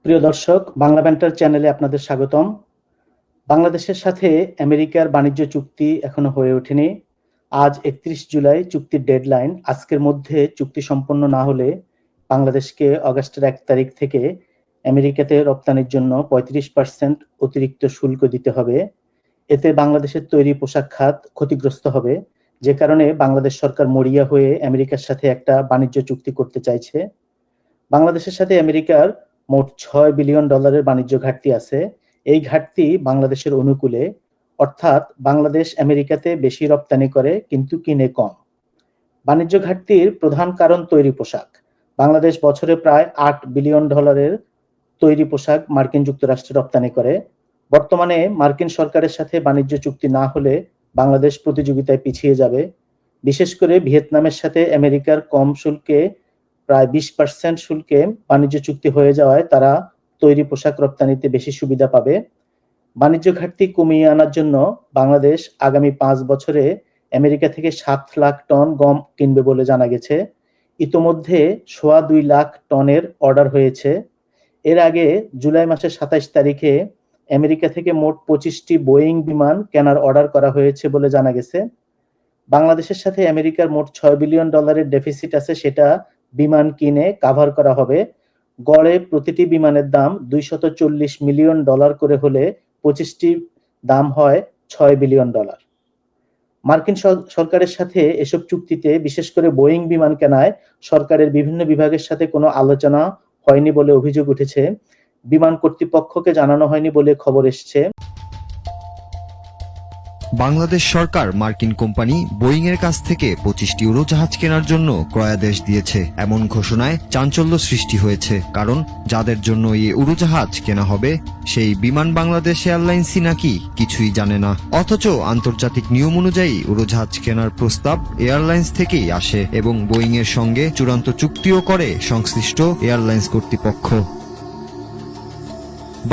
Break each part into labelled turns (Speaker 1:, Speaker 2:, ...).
Speaker 1: প্রিয় দর্শক, বাংলা ব্যান্টার চ্যানেলে আপনাদের স্বাগতম। বাংলাদেশের সাথে আমেরিকার বাণিজ্য চুক্তি এখনো হয়ে ওঠেনি। আজ ৩১ জুলাই চুক্তির ডেডলাইন। আজকের মধ্যে চুক্তি সম্পন্ন না হলে বাংলাদেশকে অগাস্টের ১ তারিখ থেকে আমেরিকাতে রপ্তানির জন্য ৩৫% অতিরিক্ত শুল্ক দিতে হবে। এতে বাংলাদেশের তৈরি পোশাক খাত ক্ষতিগ্রস্ত হবে, যে কারণে বাংলাদেশ সরকার মরিয়া হয়ে আমেরিকার সাথে একটা বাণিজ্য চুক্তি করতে চাইছে। বাংলাদেশের সাথে আমেরিকার মোট $৬ বিলিয়ন বাণিজ্য ঘাটতি আছে। এই ঘাটতি বাংলাদেশের অনুকূলে, অর্থাৎ বাংলাদেশ আমেরিকাতে বেশি রপ্তানি করে কিন্তু কিনে কম। বাণিজ্য ঘাটতির প্রধান কারণ তৈরি পোশাক। বাংলাদেশ বছরে প্রায় $৮ বিলিয়ন তৈরি পোশাক মার্কিন যুক্তরাষ্ট্রে রপ্তানি করে। বর্তমানে মার্কিন সরকারের সাথে বাণিজ্য চুক্তি না হলে বাংলাদেশ প্রতিযোগিতায় পিছিয়ে যাবে। বিশেষ করে ভিয়েতনামের সাথে আমেরিকার কম শুল্কে প্রায় 20% শুল্কে বাণিজ্য চুক্তি হয়ে যাওয়ায় তারা তৈরি পোশাক রপ্তানিতে বেশি সুবিধা পাবে। বাণিজ্য ঘাটতি কমিয়ে আনার জন্য বাংলাদেশ আগামী 5 বছরে আমেরিকা থেকে 7 লাখ টন গম কিনবে বলে জানা গেছে। ইতোমধ্যে 2.25 লাখ টনের অর্ডার হয়েছে। এর আগে জুলাই মাসের 27 তারিখে আমেরিকা থেকে মোট 25টি বোয়িং বিমান কেনার অর্ডার করা হয়েছে বলে জানা গেছে। বাংলাদেশের সাথে আমেরিকার মোট $6 বিলিয়ন ডেফিসিট আছে, সেটা বিমান কিনে কাভার করা হবে। গড়ে প্রতিটি বিমানের দাম $240 মিলিয়ন করে হলে 25টি দাম হয় $6 বিলিয়ন। মার্কিন সরকারের সাথে এসব চুক্তিতে বিশেষ করে বোয়িং বিমান কেনায় সরকারের বিভিন্ন বিভাগের সাথে কোনো আলোচনা হয়নি বলে অভিযোগ উঠেছে। বিমান কর্তৃপক্ষকে জানানো হয়নি বলে খবর এসছে।
Speaker 2: বাংলাদেশ সরকার মার্কিন কোম্পানি বোয়িং এর কাছ থেকে 25টি উড়োজাহাজ কেনার জন্য ক্রয়াদেশ দিয়েছে। এমন ঘোষণায় চাঞ্চল্য সৃষ্টি হয়েছে, কারণ যাদের জন্য এই উড়োজাহাজ কেনা হবে সেই বিমান বাংলাদেশ এয়ারলাইন্সই নাকি কিছুই জানে না। অথচ আন্তর্জাতিক নিয়ম অনুযায়ী উড়োজাহাজ কেনার প্রস্তাব এয়ারলাইন্স থেকেই আসে এবং বোয়িং এর সঙ্গে চূড়ান্ত চুক্তিও করে সংশ্লিষ্ট এয়ারলাইন্স কর্তৃপক্ষ।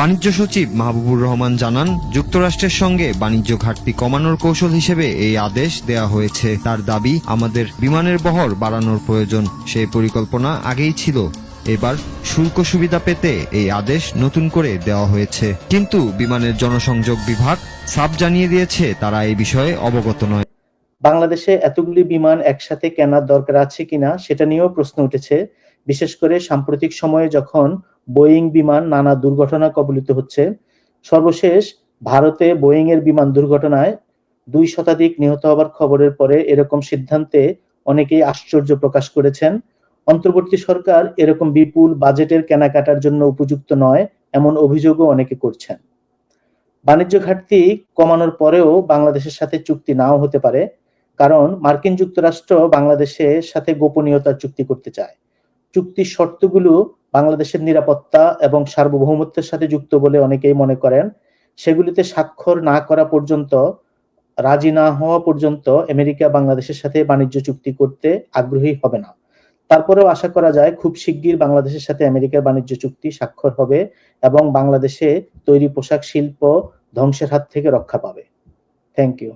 Speaker 2: বাণিজ্য সচিব মাহবুবুর রহমান জানান, যুক্তরাষ্ট্রের সঙ্গে বাণিজ্য ঘাটতি কমানোর কৌশল হিসেবে এই আদেশ দেয়া হয়েছে। তার দাবি, আমাদের বিমানের বহর বাড়ানোর প্রয়োজন, সেই পরিকল্পনা আগেই ছিল। এবার শুল্ক সুবিধা পেতে এই আদেশ নতুন করে দেওয়া হয়েছে। কিন্তু বিমানের জনসংযোগ বিভাগ সাফ জানিয়ে দিয়েছে তারা এই বিষয়ে অবগত নয়।
Speaker 1: বাংলাদেশে এতগুলি বিমান একসাথে কেনার দরকার আছে কিনা সেটা নিয়েও প্রশ্ন উঠেছে। বিশেষ করে সাম্প্রতিক সময়ে যখন বোয়িং বিমান নানা দুর্ঘটনা কবলিত হচ্ছে। সর্বশেষ ভারতে বোয়িং এর বিমান দুর্ঘটনায় 2 শতাধিক নিহত হবার খবরের পরে এরকম সিদ্ধান্তে অনেকেই আশ্চর্য প্রকাশ করেছেন। অন্তর্বর্তী সরকার এরকম বিপুল বাজেটের কেনাকাটার জন্য উপযুক্ত নয়, এমন অভিযোগও অনেকে করছেন। বাণিজ্য ঘাটতি কমানোর পরেও বাংলাদেশের সাথে চুক্তি নাও হতে পারে, কারণ মার্কিন যুক্তরাষ্ট্র বাংলাদেশের সাথে গোপনীয়তার চুক্তি করতে চায়। চুক্তির শর্তগুলো বাংলাদেশের নিরাপত্তা এবং সার্বভৌমত্বের সাথে যুক্ত বলে অনেকেই মনে করেন। সেগুলিতে স্বাক্ষর না করা পর্যন্ত, রাজি না হওয়া পর্যন্ত আমেরিকা বাংলাদেশের সাথে বাণিজ্য চুক্তি করতে আগ্রহী হবে না। তারপরেও আশা করা যায় খুব শিগগির বাংলাদেশের সাথে আমেরিকার বাণিজ্য চুক্তি স্বাক্ষর হবে এবং বাংলাদেশে তৈরি পোশাক শিল্প ধ্বংসের হাত থেকে রক্ষা পাবে। Thank you.